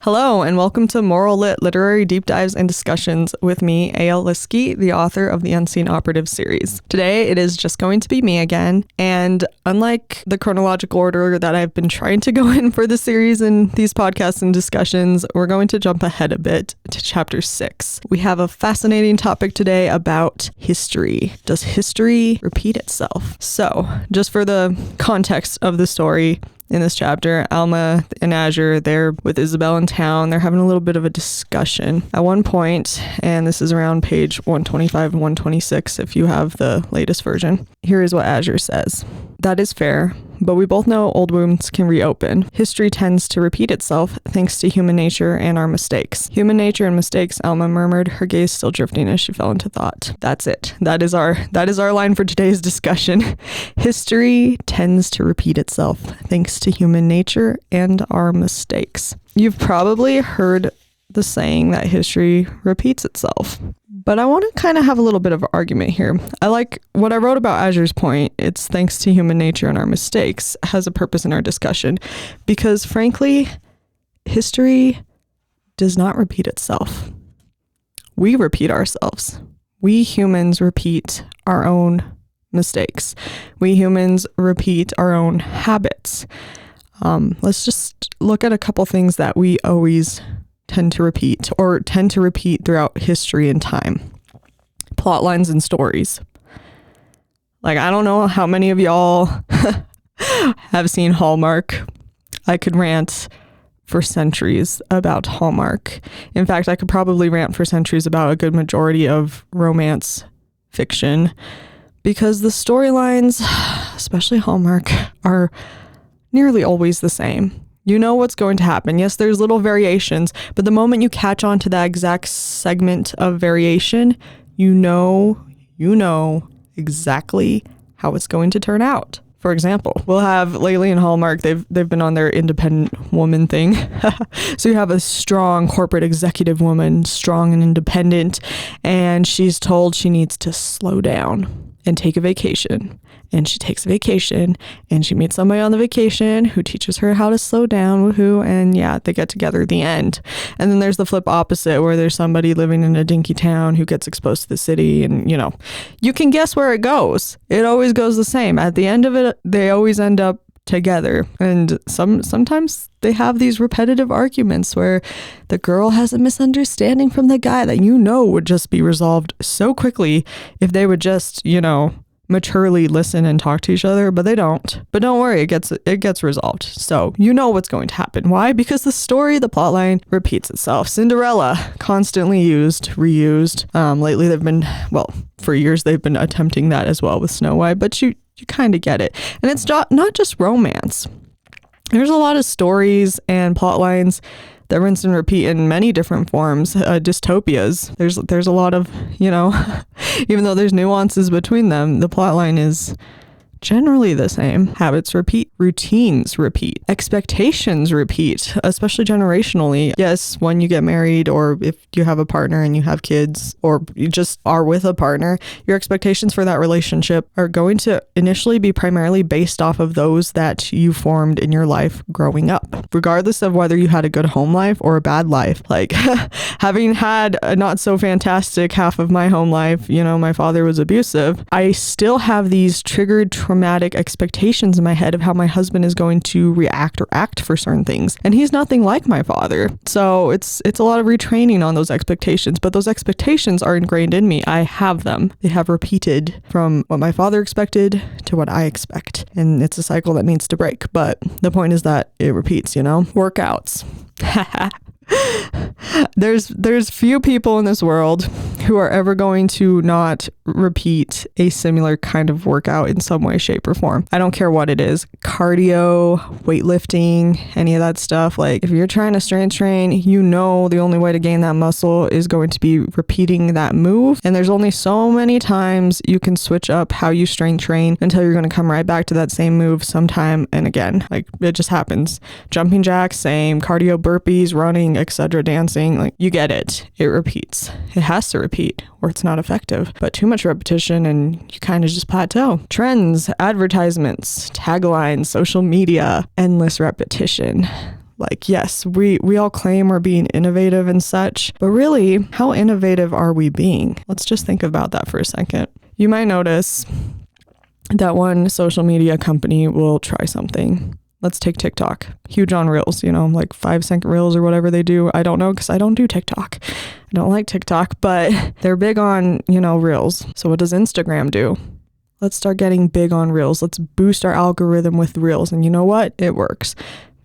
Hello, and welcome to Moral Lit Literary Deep Dives and Discussions with me, A.L. Lieske, the author of the Unseen Operative series. Today, it is just going to be me again, and unlike the chronological order that I've been trying to go in for the series and these podcasts and discussions, we're going to jump ahead a bit to chapter 6. We have a fascinating topic today about history. Does history repeat itself? So, just for the context of the story, in this chapter, Alma and Azure, they're with Isabel in town. They're having a little bit of a discussion. At one point, and this is around page 125 and 126 if you have the latest version, here is what Azure says. That is fair, but we both know old wounds can reopen. History tends to repeat itself thanks to human nature and our mistakes. Human nature and mistakes, Alma murmured, her gaze still drifting as she fell into thought. That's it. That is our line for today's discussion. History tends to repeat itself thanks to human nature and our mistakes. You've probably heard the saying that history repeats itself. But I want to kind of have a little bit of an argument here. I like what I wrote about Azure's point. It's thanks to human nature and our mistakes has a purpose in our discussion. Because frankly, history does not repeat itself. We repeat ourselves. We humans repeat our own mistakes. We humans repeat our own habits. Let's just look at a couple things that we always tend to repeat throughout history and time. Plot lines and stories. Like, I don't know how many of y'all have seen Hallmark. I could rant for centuries about Hallmark. In fact, I could probably rant for centuries about a good majority of romance fiction because the storylines, especially Hallmark, are nearly always the same. You know what's going to happen. Yes, there's little variations, but the moment you catch on to that exact segment of variation, you know exactly how it's going to turn out. For example, we'll have lately in Hallmark, they've been on their independent woman thing. So you have a strong corporate executive woman, strong and independent, and she's told she needs to slow down and take a vacation. And she takes a vacation and she meets somebody on the vacation who teaches her how to slow down, woohoo, and yeah, they get together at the end. And then there's the flip opposite where there's somebody living in a dinky town who gets exposed to the city and, you can guess where it goes. It always goes the same. At the end of it, they always end up together. And sometimes they have these repetitive arguments where the girl has a misunderstanding from the guy that would just be resolved so quickly if they would just, maturely listen and talk to each other, but they don't. But don't worry, it gets resolved. So you know what's going to happen. Why? Because the plotline repeats itself. Cinderella, constantly reused. Lately for years they've been attempting that as well with Snow White, but you kind of get it. And it's not just romance. There's a lot of stories and plot lines that rinse and repeat in many different forms. Dystopias. There's a lot of, even though there's nuances between them, the plot line is generally the same. Habits repeat, routines repeat, expectations repeat, especially generationally. Yes, when you get married or if you have a partner and you have kids or you just are with a partner, your expectations for that relationship are going to initially be primarily based off of those that you formed in your life growing up. Regardless of whether you had a good home life or a bad life. Like having had a not so fantastic half of my home life, my father was abusive. I still have these triggered traumatic expectations in my head of how my husband is going to react or act for certain things. And he's nothing like my father. So it's a lot of retraining on those expectations, but those expectations are ingrained in me. I have them. They have repeated from what my father expected to what I expect. And it's a cycle that needs to break. But the point is that it repeats, Workouts. There's few people in this world who are ever going to not repeat a similar kind of workout in some way, shape, or form. I don't care what it is. Cardio, weightlifting, any of that stuff. Like if you're trying to strength train, the only way to gain that muscle is going to be repeating that move. And there's only so many times you can switch up how you strength train until you're going to come right back to that same move sometime and again. Like it just happens. Jumping jacks, same. Cardio, burpees, running, etc., dancing, like you get it. It repeats. It has to repeat or it's not effective. But too much repetition and you kind of just plateau. Trends, advertisements, taglines, social media, endless repetition. Like, yes, we all claim we're being innovative and such, but really, how innovative are we being? Let's just think about that for a second. You might notice that one social media company will try something. Let's take TikTok. Huge on Reels, like 5-second Reels or whatever they do. I don't know because I don't do TikTok. I don't like TikTok, but they're big on, Reels. So what does Instagram do? Let's start getting big on Reels. Let's boost our algorithm with Reels. And you know what? It works.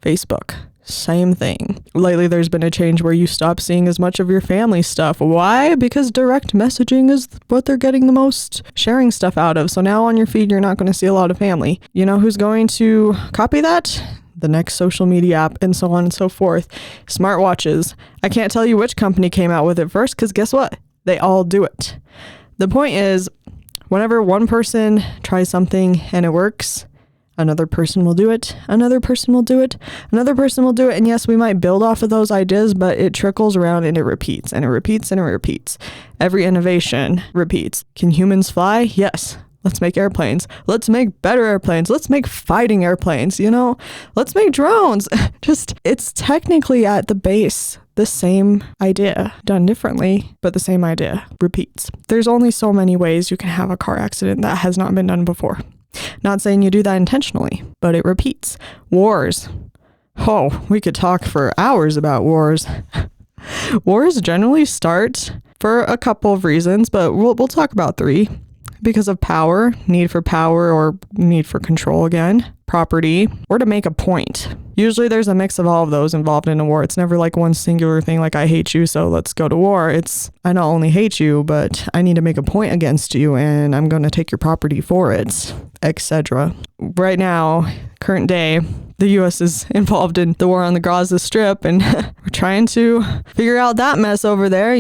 Facebook. Same thing. Lately, there's been a change where you stop seeing as much of your family stuff. Why? Because direct messaging is what they're getting the most sharing stuff out of. So now on your feed, you're not going to see a lot of family. You know who's going to copy that? The next social media app, and so on and so forth. Smartwatches. I can't tell you which company came out with it first, because guess what? They all do it. The point is, whenever one person tries something and it works, another person will do it, another person will do it, another person will do it. And yes, we might build off of those ideas, but it trickles around and it repeats and it repeats and it repeats. Every innovation repeats. Can humans fly? Yes. Let's make airplanes. Let's make better airplanes. Let's make fighting airplanes, Let's make drones. It's technically at the base the same idea, done differently, but the same idea repeats. There's only so many ways you can have a car accident that has not been done before. Not saying you do that intentionally, but it repeats. Wars. Oh, we could talk for hours about wars. Wars generally start for a couple of reasons, but we'll talk about 3. Because of power, need for power or need for control again, property, or to make a point. Usually there's a mix of all of those involved in a war. It's never like one singular thing like I hate you, so let's go to war. It's I not only hate you, but I need to make a point against you and I'm going to take your property for it, etc. Right now, current day, the U.S. is involved in the war on the Gaza Strip, and we're trying to figure out that mess over there.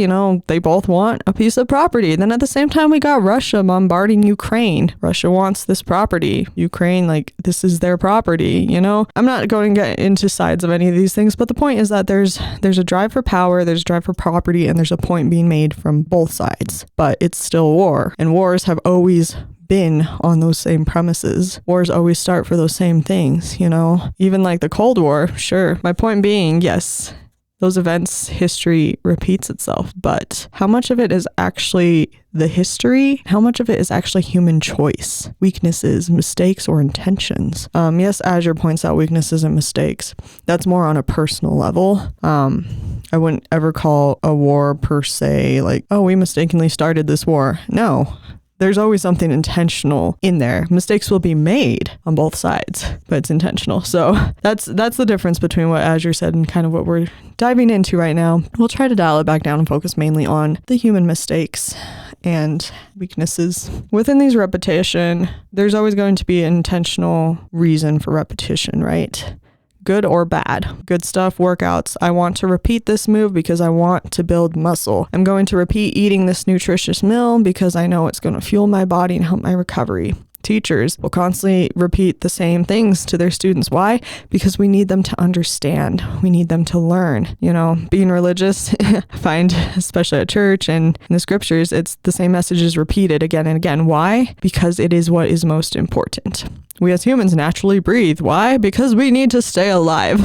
They both want a piece of property. Then at the same time, we got Russia bombarding Ukraine. Russia wants this property. Ukraine, this is their property, I'm not going to get into sides of any of these things, but the point is that there's a drive for power, there's a drive for property, and there's a point being made from both sides. But it's still war, and wars have always been on those same premises. Wars always start for those same things, even like the Cold War. Sure. My point being, yes, those events, history repeats itself, but how much of it is actually the history? How much of it is actually human choice, weaknesses, mistakes, or intentions? Yes, Azure points out weaknesses and mistakes. That's more on a personal level. I wouldn't ever call a war per se we mistakenly started this war. No. There's always something intentional in there. Mistakes will be made on both sides, but it's intentional. So that's the difference between what Azure said and kind of what we're diving into right now. We'll try to dial it back down and focus mainly on the human mistakes and weaknesses. Within these repetition, there's always going to be an intentional reason for repetition, right? Good or bad. Good stuff, workouts. I want to repeat this move because I want to build muscle. I'm going to repeat eating this nutritious meal because I know it's going to fuel my body and help my recovery. Teachers will constantly repeat the same things to their students. Why? Because we need them to understand. We need them to learn. Being religious, I find, especially at church and in the scriptures, it's the same messages repeated again and again. Why? Because it is what is most important. We as humans naturally breathe. Why? Because we need to stay alive.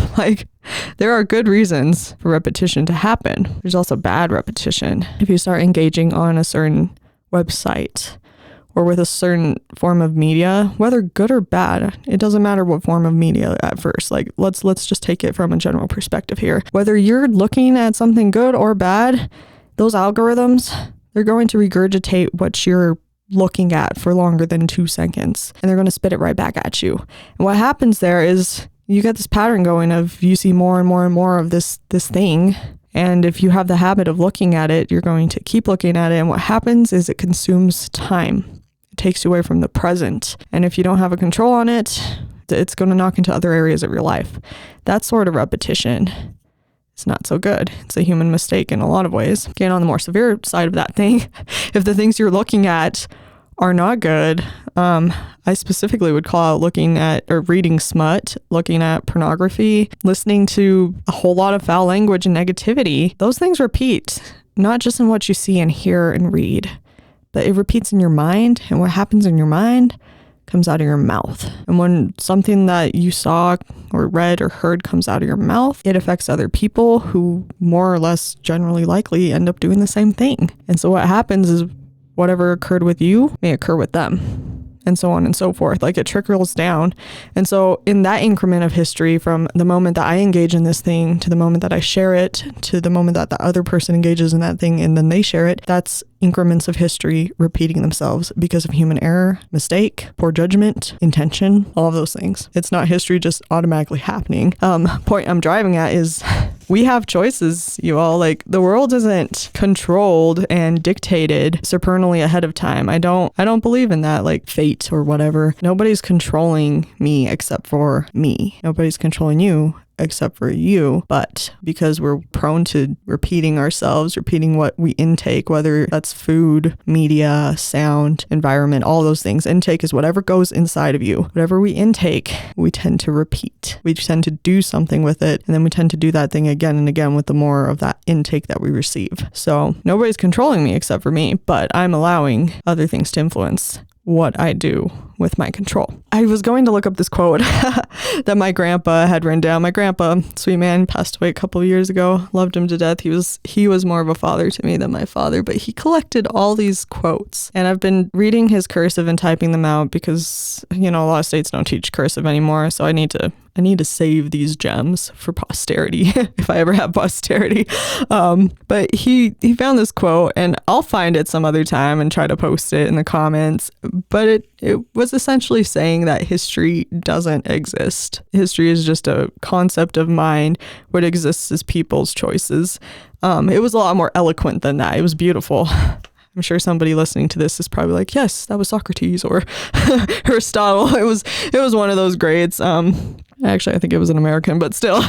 There are good reasons for repetition to happen. There's also bad repetition. If you start engaging on a certain website or with a certain form of media, whether good or bad, it doesn't matter what form of media at first. Let's just take it from a general perspective here. Whether you're looking at something good or bad, those algorithms, they're going to regurgitate what you're looking at for longer than 2 seconds, and they're going to spit it right back at you. And what happens there is you get this pattern going of you see more and more and more of this thing. And if you have the habit of looking at it, you're going to keep looking at it. And what happens is it consumes time. It takes you away from the present. And if you don't have a control on it, it's going to knock into other areas of your life. That sort of repetition is not so good. It's a human mistake in a lot of ways. Again, on the more severe side of that thing, if the things you're looking at are not good, I specifically would call out looking at or reading smut, looking at pornography, listening to a whole lot of foul language and negativity. Those things repeat, not just in what you see and hear and read, but it repeats in your mind. And what happens in your mind comes out of your mouth. And when something that you saw or read or heard comes out of your mouth, it affects other people who more or less generally likely end up doing the same thing. And so what happens is whatever occurred with you may occur with them. And so on and so forth. Like, it trickles down. And so in that increment of history, from the moment that I engage in this thing to the moment that I share it to the moment that the other person engages in that thing and then they share it, that's increments of history repeating themselves because of human error, mistake, poor judgment, intention, all of those things. It's not history just automatically happening. Point I'm driving at is we have choices, you all. Like, the world isn't controlled and dictated supernally ahead of time. I don't believe in that, like, fate or whatever. Nobody's controlling me except for me. Nobody's controlling you except for you. But because we're prone to repeating ourselves, repeating what we intake, whether that's food, media, sound, environment, all those things. Intake is whatever goes inside of you. Whatever we intake, we tend to repeat. We tend to do something with it, and then we tend to do that thing again and again with the more of that intake that we receive. So nobody's controlling me except for me, but I'm allowing other things to influence what I do with my control. I was going to look up this quote that my grandpa had written down. My grandpa, sweet man, passed away a couple of years ago. Loved him to death. He was more of a father to me than my father, but he collected all these quotes. And I've been reading his cursive and typing them out because, a lot of states don't teach cursive anymore. So I need to save these gems for posterity if I ever have posterity. But he found this quote, and I'll find it some other time and try to post it in the comments. But it was essentially saying that history doesn't exist. History is just a concept of mind. What exists is people's choices. It was a lot more eloquent than that. It was beautiful. I'm sure somebody listening to this is probably like, yes, that was Socrates or Aristotle. It was one of those greats. Actually, I think it was an American, but still,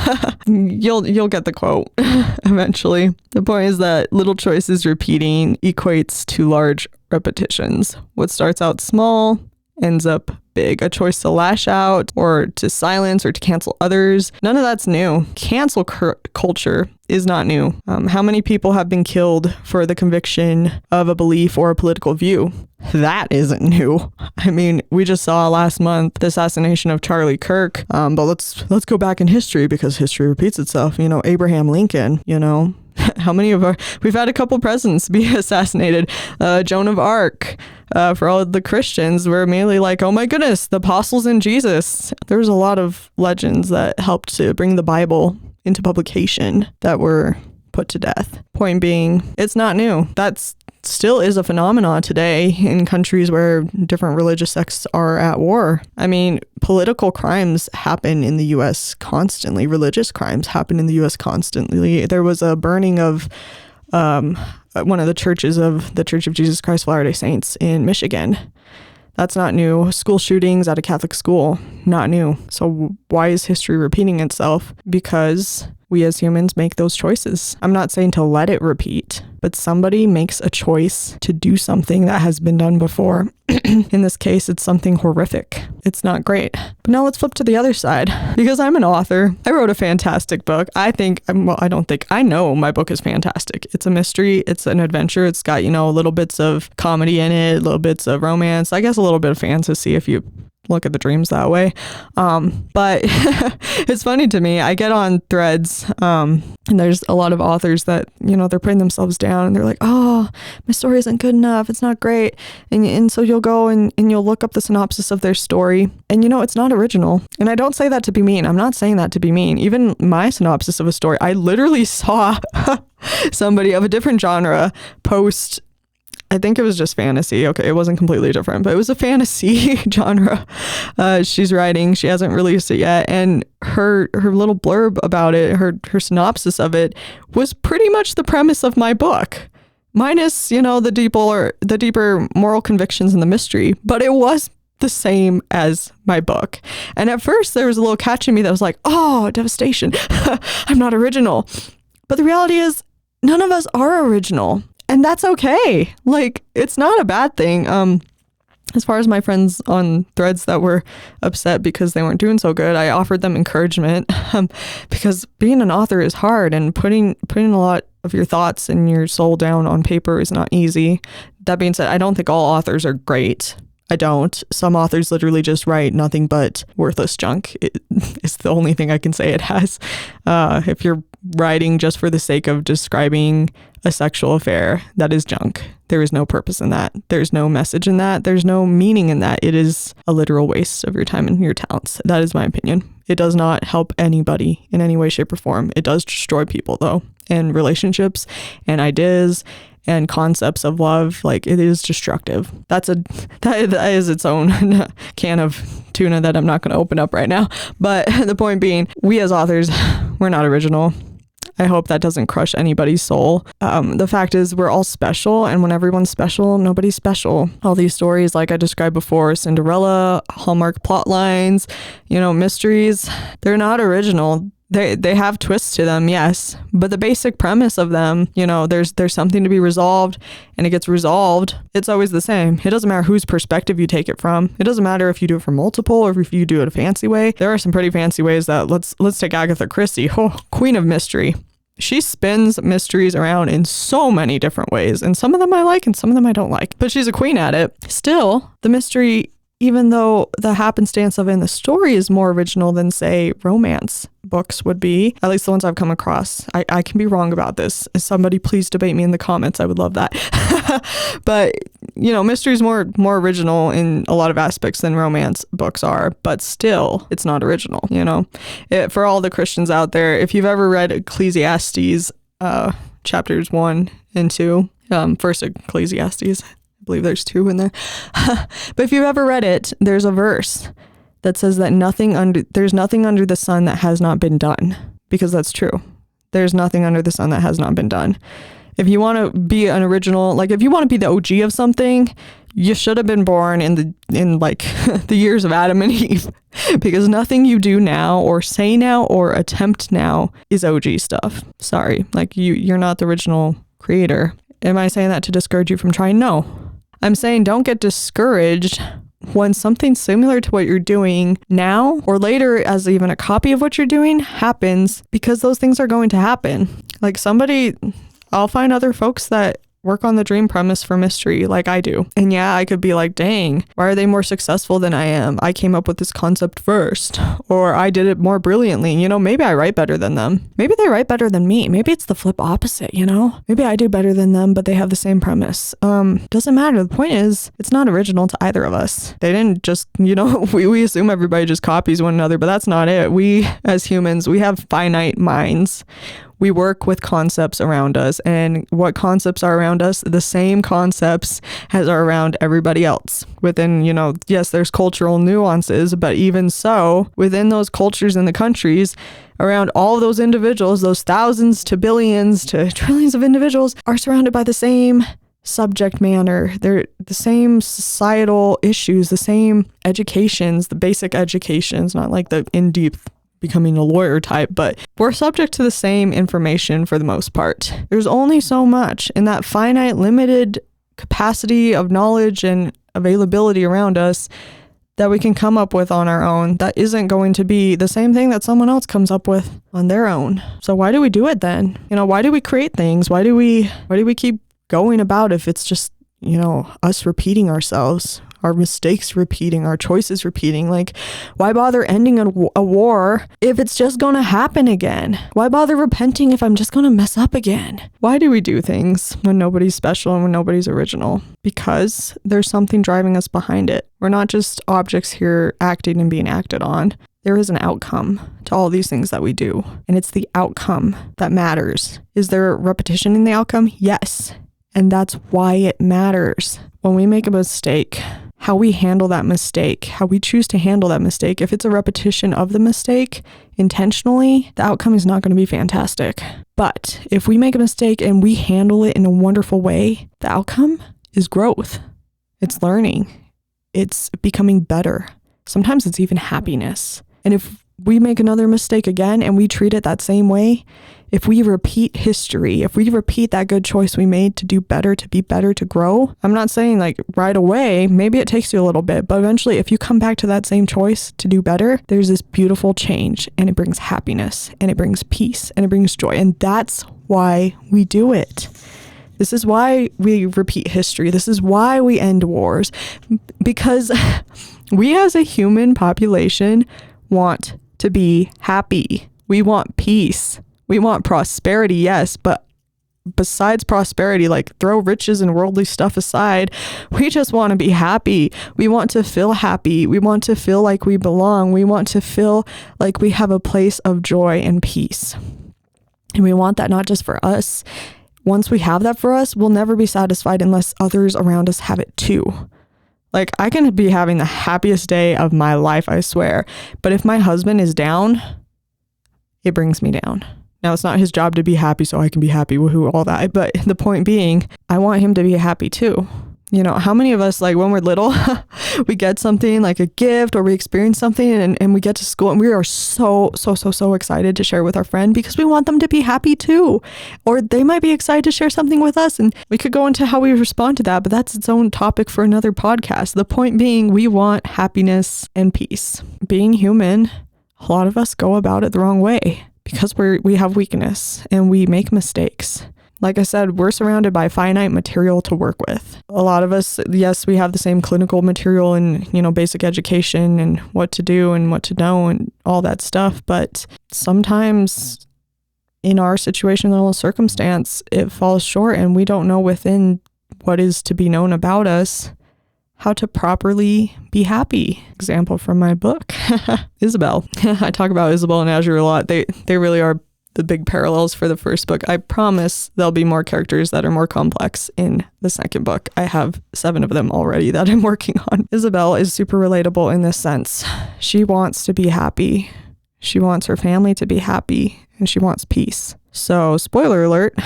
you'll get the quote eventually. The point is that little choices repeating equates to large repetitions. What starts out small ends up big. A choice to lash out or to silence or to cancel others. None of that's new. Cancel culture is not new. How many people have been killed for the conviction of a belief or a political view? That isn't new. I mean, we just saw last month the assassination of Charlie Kirk. But let's go back in history because history repeats itself. Abraham Lincoln, how many we've had a couple presidents be assassinated. Joan of Arc. For all the Christians, we're immediately like, oh my goodness, the apostles and Jesus. There's a lot of legends that helped to bring the Bible into publication that were put to death. Point being, it's not new. That's still is a phenomenon today in countries where different religious sects are at war. I mean, political crimes happen in the U.S. constantly. Religious crimes happen in the U.S. constantly. There was a burning of one of the churches of the Church of Jesus Christ of Latter-day Saints in Michigan. That's not new. School shootings at a Catholic school, not new. So why is history repeating itself? Because we as humans make those choices. I'm not saying to let it repeat, but somebody makes a choice to do something that has been done before. In this case, it's something horrific. It's not great. But now let's flip to the other side. Because I'm an author, I wrote a fantastic book. I know my book is fantastic. It's a mystery. It's an adventure. It's got, little bits of comedy in it, little bits of romance. I guess a little bit of fantasy if you look at the dreams that way. But it's funny to me. I get on threads and there's a lot of authors that, they're putting themselves down and they're like, oh, my story isn't good enough. It's not great. And so you'll go and you'll look up the synopsis of their story and it's not original. And I don't say that to be mean. I'm not saying that to be mean. Even my synopsis of a story, I literally saw somebody of a different genre post, I think it was just fantasy. Okay, it wasn't completely different, but it was a fantasy genre she's writing. She hasn't released it yet. And her little blurb about it, her synopsis of it was pretty much the premise of my book. Minus, the deeper moral convictions and the mystery. But it was the same as my book. And at first there was a little catch in me that was like, oh, devastation. I'm not original. But the reality is none of us are original. And that's okay. Like, it's not a bad thing. As far as my friends on threads that were upset because they weren't doing so good, I offered them encouragement because being an author is hard and putting a lot of your thoughts and your soul down on paper is not easy. That being said, I don't think all authors are great. I don't. Some authors literally just write nothing but worthless junk. It's the only thing I can say it has. If you're writing just for the sake of describing a sexual affair, that is junk. There is no purpose in that. There's no message in that. There's no meaning in that. It is a literal waste of your time and your talents. That is my opinion. It does not help anybody in any way, shape, or form. It does destroy people though, and relationships and ideas and concepts of love. Like, it is destructive. That is its own can of tuna that I'm not going to open up right now. But the point being, we as authors, we're not original. I hope that doesn't crush anybody's soul. The fact is, we're all special, and when everyone's special, nobody's special. All these stories, like I described before, Cinderella, Hallmark plot lines, mysteries, they're not original. They have twists to them, yes, but the basic premise of them, there's something to be resolved, and it gets resolved. It's always the same. It doesn't matter whose perspective you take it from. It doesn't matter if you do it for multiple or if you do it a fancy way. There are some pretty fancy ways that let's take Agatha Christie, queen of mystery. She spins mysteries around in so many different ways, and some of them I like and some of them I don't like, but she's a queen at it. Still, the mystery, even though the happenstance of it in the story is more original than, say, romance books would be, at least the ones I've come across. I can be wrong about this. Somebody please debate me in the comments. I would love that. But, mystery is more original in a lot of aspects than romance books are, but still, it's not original, For all the Christians out there, if you've ever read Ecclesiastes, chapters 1 and 2, first Ecclesiastes, I believe there's 2 in there. But if you've ever read it, there's a verse that says that there's nothing under the sun that has not been done, because that's true. There's nothing under the sun that has not been done. If you want to be an original, like if you want to be the OG of something, you should have been born in the years of Adam and Eve, because nothing you do now or say now or attempt now is OG stuff. Sorry, you're not the original creator. Am I saying that to discourage you from trying? No. I'm saying don't get discouraged when something similar to what you're doing now or later as even a copy of what you're doing happens, because those things are going to happen. I'll find other folks that work on the dream premise for mystery like I do. And yeah, I could be like, dang, why are they more successful than I am? I came up with this concept first, or I did it more brilliantly. Maybe I write better than them. Maybe they write better than me. Maybe it's the flip opposite, Maybe I do better than them, but they have the same premise. Doesn't matter. The point is, it's not original to either of us. They didn't just, we assume everybody just copies one another, but that's not it. We, as humans, we have finite minds. We work with concepts around us, and what concepts are around us, the same concepts as are around everybody else. Within, yes, there's cultural nuances, but even so, within those cultures and the countries, around all of those individuals, those thousands to billions to trillions of individuals are surrounded by the same subject matter. They're the same societal issues, the same educations, the basic educations, not like the in-deep becoming a lawyer type, but we're subject to the same information for the most part. There's only so much in that finite, limited capacity of knowledge and availability around us that we can come up with on our own that isn't going to be the same thing that someone else comes up with on their own. So why do we do it then? Why do we create things? Why do we keep going about if it's just, us repeating ourselves? Our mistakes repeating, our choices repeating. Why bother ending a war if it's just going to happen again? Why bother repenting if I'm just going to mess up again? Why do we do things when nobody's special and when nobody's original? Because there's something driving us behind it. We're not just objects here acting and being acted on. There is an outcome to all these things that we do, and it's the outcome that matters. Is there repetition in the outcome? Yes. And that's why it matters. When we make a mistake, how we handle that mistake, how we choose to handle that mistake, if it's a repetition of the mistake intentionally, the outcome is not going to be fantastic. But if we make a mistake and we handle it in a wonderful way, the outcome is growth. It's learning. It's becoming better. Sometimes it's even happiness. And if we make another mistake again and we treat it that same way, if we repeat history, if we repeat that good choice we made to do better, to be better, to grow, I'm not saying right away, maybe it takes you a little bit, but eventually if you come back to that same choice to do better, there's this beautiful change, and it brings happiness, and it brings peace, and it brings joy. And that's why we do it. This is why we repeat history. This is why we end wars. Because we as a human population want to be happy. We want peace. We want prosperity, yes, but besides prosperity, like throw riches and worldly stuff aside, we just want to be happy. We want to feel happy. We want to feel like we belong. We want to feel like we have a place of joy and peace. And we want that not just for us. Once we have that for us, we'll never be satisfied unless others around us have it too. Like, I can be having the happiest day of my life, I swear. But if my husband is down, it brings me down. Now, it's not his job to be happy, so I can be happy, woohoo, all that. But the point being, I want him to be happy too. You know, how many of us, like when we're little, we get something like a gift or we experience something and we get to school and we are so excited to share with our friend because we want them to be happy too. Or they might be excited to share something with us, and we could go into how we respond to that, but that's its own topic for another podcast. The point being, we want happiness and peace. Being human, a lot of us go about it the wrong way because we have weakness and we make mistakes. Like I said, we're surrounded by finite material to work with. A lot of us, yes, we have the same clinical material and, basic education and what to do and what to know and all that stuff. But sometimes in our situational circumstance, it falls short and we don't know within what is to be known about us how to properly be happy. Example from my book, Isabel. I talk about Isabel and Azure a lot. They really are the big parallels for the first book. I promise there'll be more characters that are more complex in the second book. I have 7 of them already that I'm working on. Isabel is super relatable in this sense. She wants to be happy. She wants her family to be happy, and she wants peace. So, spoiler alert,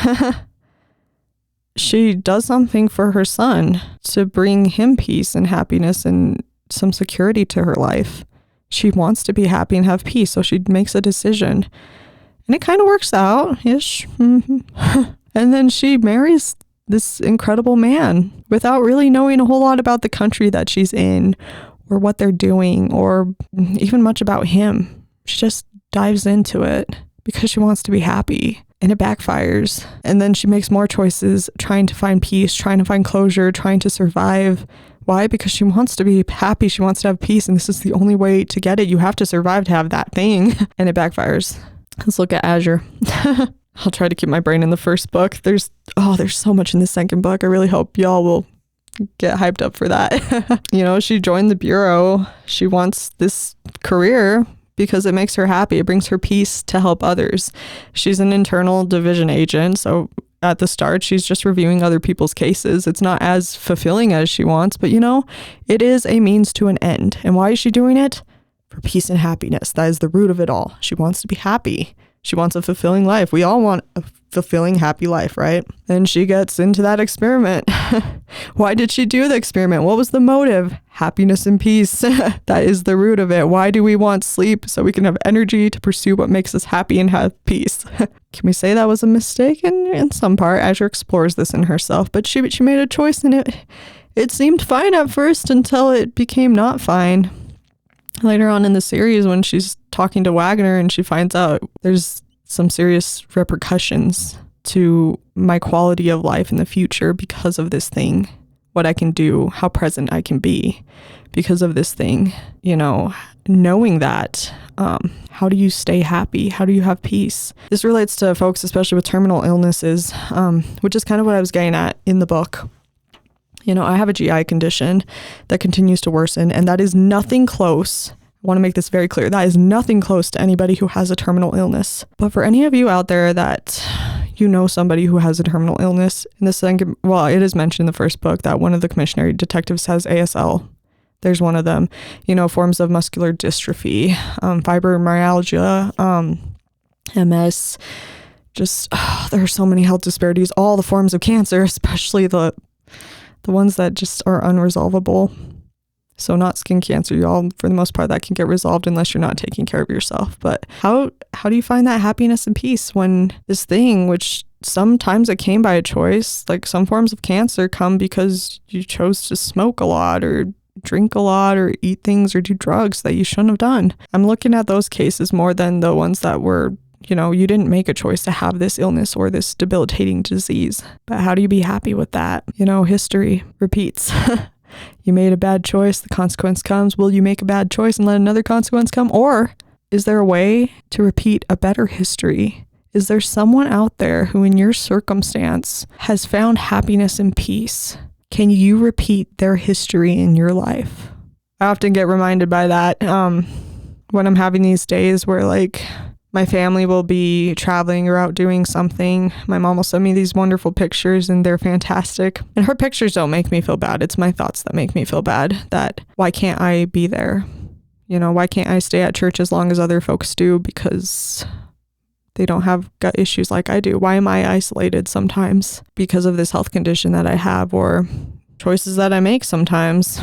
she does something for her son to bring him peace and happiness and some security to her life. She wants to be happy and have peace, so she makes a decision. And it kind of works out-ish. And then she marries this incredible man without really knowing a whole lot about the country that she's in or what they're doing or even much about him. She just dives into it because she wants to be happy, and it backfires. And then she makes more choices, trying to find peace, trying to find closure, trying to survive. Why? Because she wants to be happy. She wants to have peace. And this is the only way to get it. You have to survive to have that thing. And it backfires. Let's look at Azure. I'll try to keep my brain in the first book. There's so much in the second book. I really hope y'all will get hyped up for that. She joined the Bureau. She wants this career because it makes her happy. It brings her peace to help others. She's an internal division agent. So at the start, she's just reviewing other people's cases. It's not as fulfilling as she wants, but it is a means to an end. And why is she doing it? For peace and happiness. That is the root of it all. She wants to be happy. She wants a fulfilling life. We all want a fulfilling, happy life, right? And she gets into that experiment. Why did she do the experiment? What was the motive? Happiness and peace. That is the root of it. Why do we want sleep? So we can have energy to pursue what makes us happy and have peace. Can we say that was a mistake? In some part, Azure explores this in herself, but she made a choice, and it seemed fine at first until it became not fine. Later on in the series, when she's talking to Wagner and she finds out there's some serious repercussions to my quality of life in the future because of this thing, what I can do, how present I can be because of this thing, knowing that, how do you stay happy? How do you have peace? This relates to folks, especially with terminal illnesses, which is kind of what I was getting at in the book. I have a GI condition that continues to worsen, and that is nothing close. I want to make this very clear. That is nothing close to anybody who has a terminal illness. But for any of you out there that somebody who has a terminal illness, in the second, it is mentioned in the first book that one of the commissionary detectives has ASL. There's one of them, forms of muscular dystrophy, fibromyalgia, MS. There are so many health disparities, all the forms of cancer, especially the ones that just are unresolvable. So not skin cancer, y'all, for the most part, that can get resolved unless you're not taking care of yourself. But how do you find that happiness and peace when this thing, which sometimes it came by a choice, like some forms of cancer come because you chose to smoke a lot or drink a lot or eat things or do drugs that you shouldn't have done. I'm looking at those cases more than the ones that were You didn't make a choice to have this illness or this debilitating disease. But how do you be happy with that? History repeats. You made a bad choice, the consequence comes. Will you make a bad choice and let another consequence come? Or is there a way to repeat a better history? Is there someone out there who in your circumstance has found happiness and peace? Can you repeat their history in your life? I often get reminded by that when I'm having these days where my family will be traveling or out doing something. My mom will send me these wonderful pictures and they're fantastic. And her pictures don't make me feel bad. It's my thoughts that make me feel bad. That why can't I be there? Why can't I stay at church as long as other folks do because they don't have gut issues like I do? Why am I isolated sometimes because of this health condition that I have or choices that I make sometimes?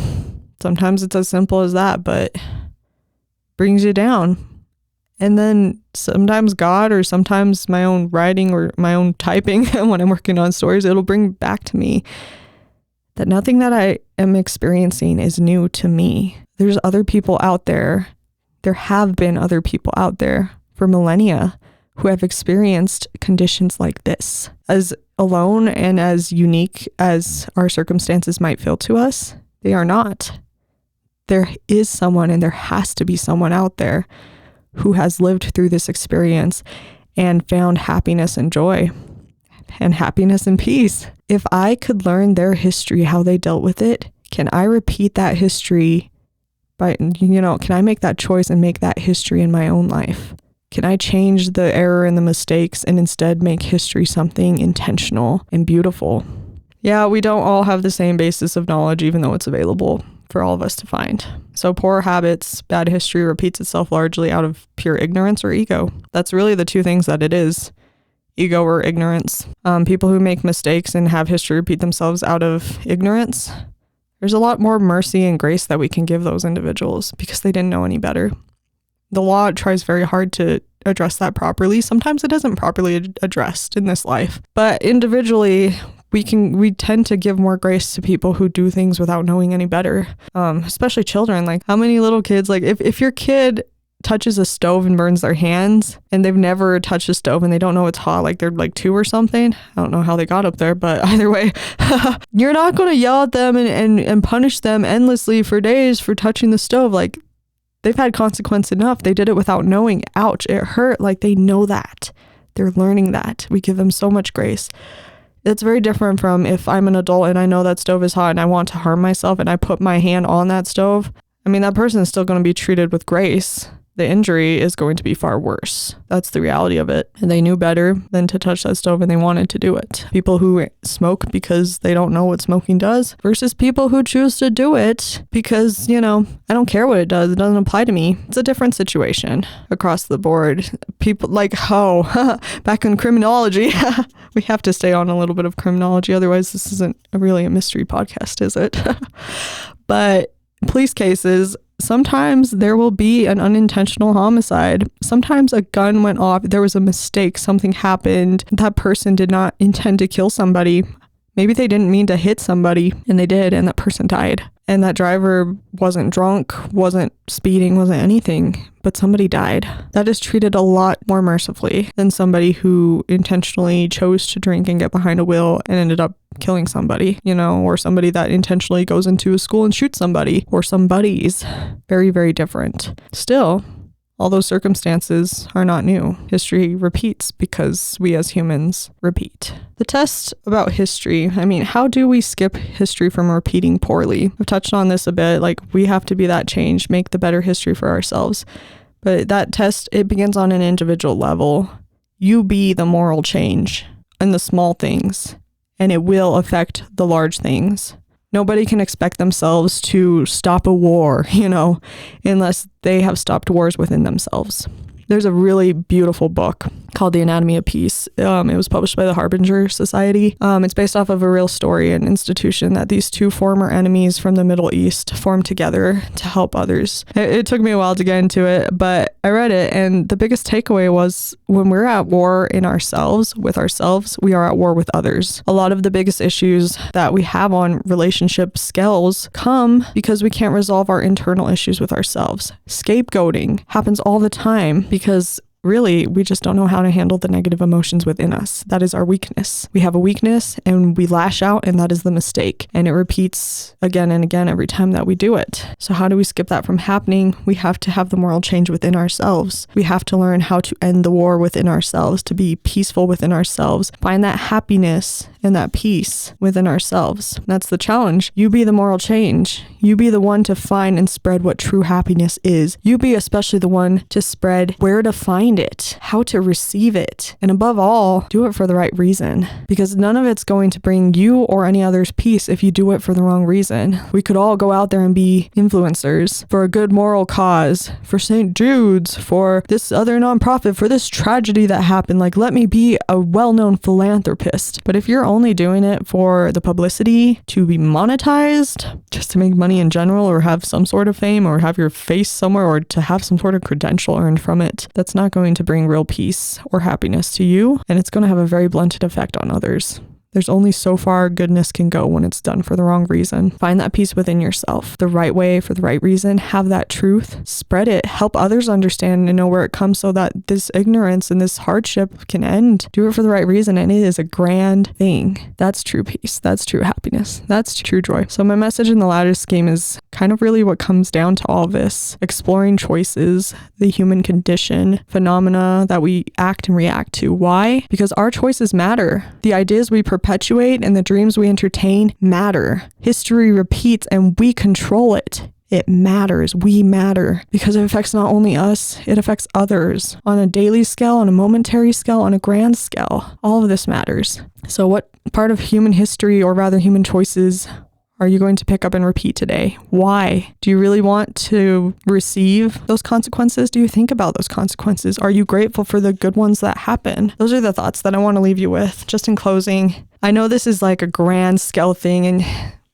Sometimes it's as simple as that, but brings you down. And then sometimes God or sometimes my own writing or my own typing when I'm working on stories, it'll bring back to me that nothing that I am experiencing is new to me. There's other people out there. There have been other people out there for millennia who have experienced conditions like this. As alone and as unique as our circumstances might feel to us, they are not. There is someone and there has to be someone out there who has lived through this experience and found happiness and joy and happiness and peace. If I could learn their history, how they dealt with it, can I repeat that history can I make that choice and make that history in my own life? Can I change the error and the mistakes and instead make history something intentional and beautiful? Yeah, we don't all have the same basis of knowledge, even though it's available for all of us to find. So poor habits, bad history repeats itself largely out of pure ignorance or ego. That's really the two things that it is, ego or ignorance. People who make mistakes and have history repeat themselves out of ignorance, there's a lot more mercy and grace that we can give those individuals because they didn't know any better. The law tries very hard to address that properly. Sometimes it isn't properly addressed in this life, but individually, we tend to give more grace to people who do things without knowing any better, especially children. How many little kids, if your kid touches a stove and burns their hands and they've never touched a stove and they don't know it's hot, they're 2 or something. I don't know how they got up there, but either way, you're not going to yell at them and punish them endlessly for days for touching the stove. They've had consequence enough. They did it without knowing. Ouch, it hurt. They know that. They're learning that. We give them so much grace. It's very different from if I'm an adult and I know that stove is hot and I want to harm myself and I put my hand on that stove. That person is still going to be treated with grace. The injury is going to be far worse. That's the reality of it. And they knew better than to touch that stove and they wanted to do it. People who smoke because they don't know what smoking does versus people who choose to do it because, I don't care what it does. It doesn't apply to me. It's a different situation across the board. People back in criminology, we have to stay on a little bit of criminology. Otherwise, this isn't really a mystery podcast, is it? But police cases, sometimes there will be an unintentional homicide. Sometimes a gun went off. There was a mistake. Something happened. That person did not intend to kill somebody. Maybe they didn't mean to hit somebody and they did, and that person died. And that driver wasn't drunk, wasn't speeding, wasn't anything, but somebody died. That is treated a lot more mercifully than somebody who intentionally chose to drink and get behind a wheel and ended up killing somebody, or somebody that intentionally goes into a school and shoots somebody or somebody's. Very, very different. Still, all those circumstances are not new. History repeats because we as humans repeat. The test about history, how do we skip history from repeating poorly? I've touched on this a bit, we have to be that change, make the better history for ourselves. But that test, it begins on an individual level. You be the moral change in the small things, and it will affect the large things. Nobody can expect themselves to stop a war, unless they have stopped wars within themselves. There's a really beautiful book called The Anatomy of Peace. It was published by the Harbinger Society. It's based off of a real story, an institution that these two former enemies from the Middle East formed together to help others. It took me a while to get into it, but I read it, and the biggest takeaway was when we're at war with ourselves, we are at war with others. A lot of the biggest issues that we have on relationship scales come because we can't resolve our internal issues with ourselves. Scapegoating happens all the time because really, we just don't know how to handle the negative emotions within us. That is our weakness. We have a weakness and we lash out, and that is the mistake. And it repeats again and again every time that we do it. So how do we skip that from happening? We have to have the moral change within ourselves. We have to learn how to end the war within ourselves, to be peaceful within ourselves, find that happiness and that peace within ourselves. That's the challenge. You be the moral change. You be the one to find and spread what true happiness is. You be especially the one to spread where to find it, how to receive it, and above all, do it for the right reason, because none of it's going to bring you or any other's peace if you do it for the wrong reason. We could all go out there and be influencers for a good moral cause, for St. Jude's, for this other nonprofit, for this tragedy that happened. Like, let me be a well-known philanthropist. But if you're only doing it for the publicity, to be monetized, just to make money in general, or have some sort of fame, or have your face somewhere, or to have some sort of credential earned from it, that's not going to bring real peace or happiness to you, and it's going to have a very blunted effect on others. There's only so far goodness can go when it's done for the wrong reason. Find that peace within yourself, the right way, for the right reason. Have that truth, spread it, help others understand and know where it comes so that this ignorance and this hardship can end. Do it for the right reason, and it is a grand thing. That's true peace. That's true happiness. That's true joy. So my message in the Lattice Scheme is kind of really what comes down to all this. Exploring choices, the human condition, phenomena that we act and react to. Why? Because our choices matter. The ideas we perpetuate and the dreams we entertain matter. History repeats and we control it. It matters. We matter because it affects not only us, it affects others on a daily scale, on a momentary scale, on a grand scale. All of this matters. So what part of human history, or rather human choices, are you going to pick up and repeat today? Why? Do you really want to receive those consequences? Do you think about those consequences? Are you grateful for the good ones that happen? Those are the thoughts that I want to leave you with. Just in closing, I know this is like a grand scale thing, and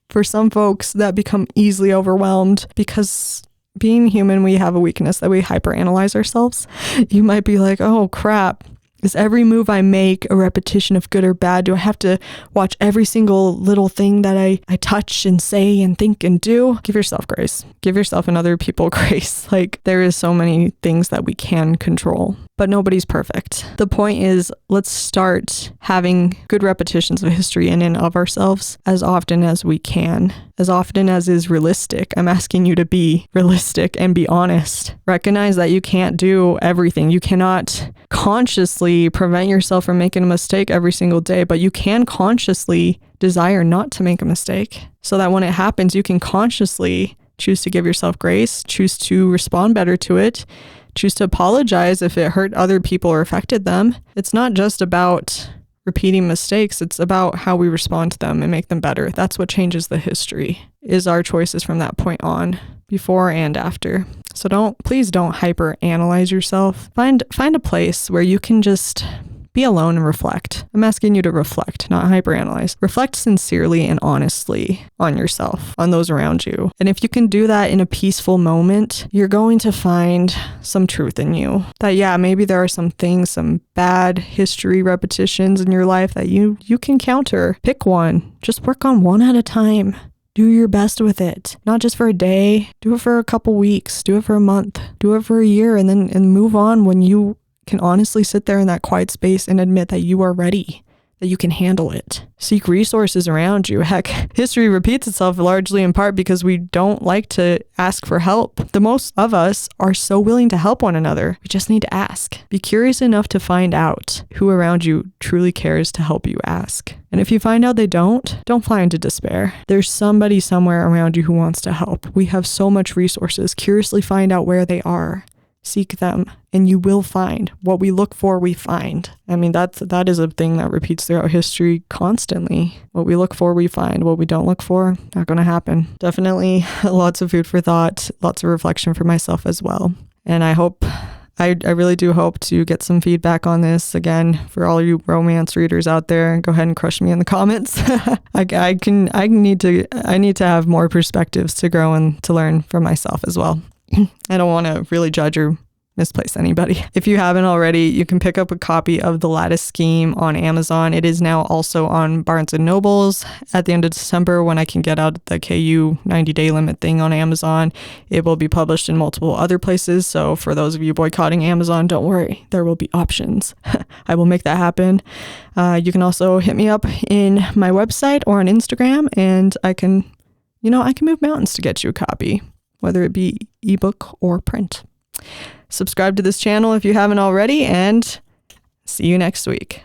for some folks that become easily overwhelmed because being human, we have a weakness that we hyperanalyze ourselves. You might be like, oh crap. Is every move I make a repetition of good or bad? Do I have to watch every single little thing that I touch and say and think and do? Give yourself grace. Give yourself and other people grace. Like, there is so many things that we can control, but nobody's perfect. The point is, let's start having good repetitions of history in and of ourselves as often as we can, as often as is realistic. I'm asking you to be realistic and be honest. Recognize that you can't do everything. You cannot consciously prevent yourself from making a mistake every single day, but you can consciously desire not to make a mistake so that when it happens, you can consciously choose to give yourself grace, choose to respond better to it, choose to apologize if it hurt other people or affected them. It's not just about repeating mistakes. It's about how we respond to them and make them better. That's what changes the history, is our choices from that point on, before and after. So please don't hyper analyze yourself. Find a place where you can just be alone and reflect. I'm asking you to reflect, not hyper analyze. Reflect sincerely and honestly on yourself, on those around you. And if you can do that in a peaceful moment, you're going to find some truth in you. That, yeah, maybe there are some things, some bad history repetitions in your life that you can counter. Pick one. Just work on one at a time. Do your best with it. Not just for a day. Do it for a couple weeks. Do it for a month. Do it for a year, and move on when you can honestly sit there in that quiet space and admit that you are ready, that you can handle it. Seek resources around you. Heck, history repeats itself largely in part because we don't like to ask for help. The most of us are so willing to help one another. We just need to ask. Be curious enough to find out who around you truly cares to help you ask. And if you find out they don't fly into despair. There's somebody somewhere around you who wants to help. We have so much resources. Curiously find out where they are. Seek them, and you will find. What we look for, we find. I mean, that is a thing that repeats throughout history constantly. What we look for, we find. What we don't look for, not going to happen. Definitely lots of food for thought, lots of reflection for myself as well. And I really do hope to get some feedback on this. Again, for all you romance readers out there, go ahead and crush me in the comments. I need to have more perspectives to grow and to learn from myself as well. I don't want to really judge or misplace anybody. If you haven't already, you can pick up a copy of The Lattice Scheme on Amazon. It is now also on Barnes & Nobles. At the end of December, when I can get out the KU 90-day limit thing on Amazon, it will be published in multiple other places. So for those of you boycotting Amazon, don't worry, there will be options. I will make that happen. You can also hit me up in my website or on Instagram, and I can move mountains to get you a copy, whether it be ebook or print. Subscribe to this channel if you haven't already, and see you next week.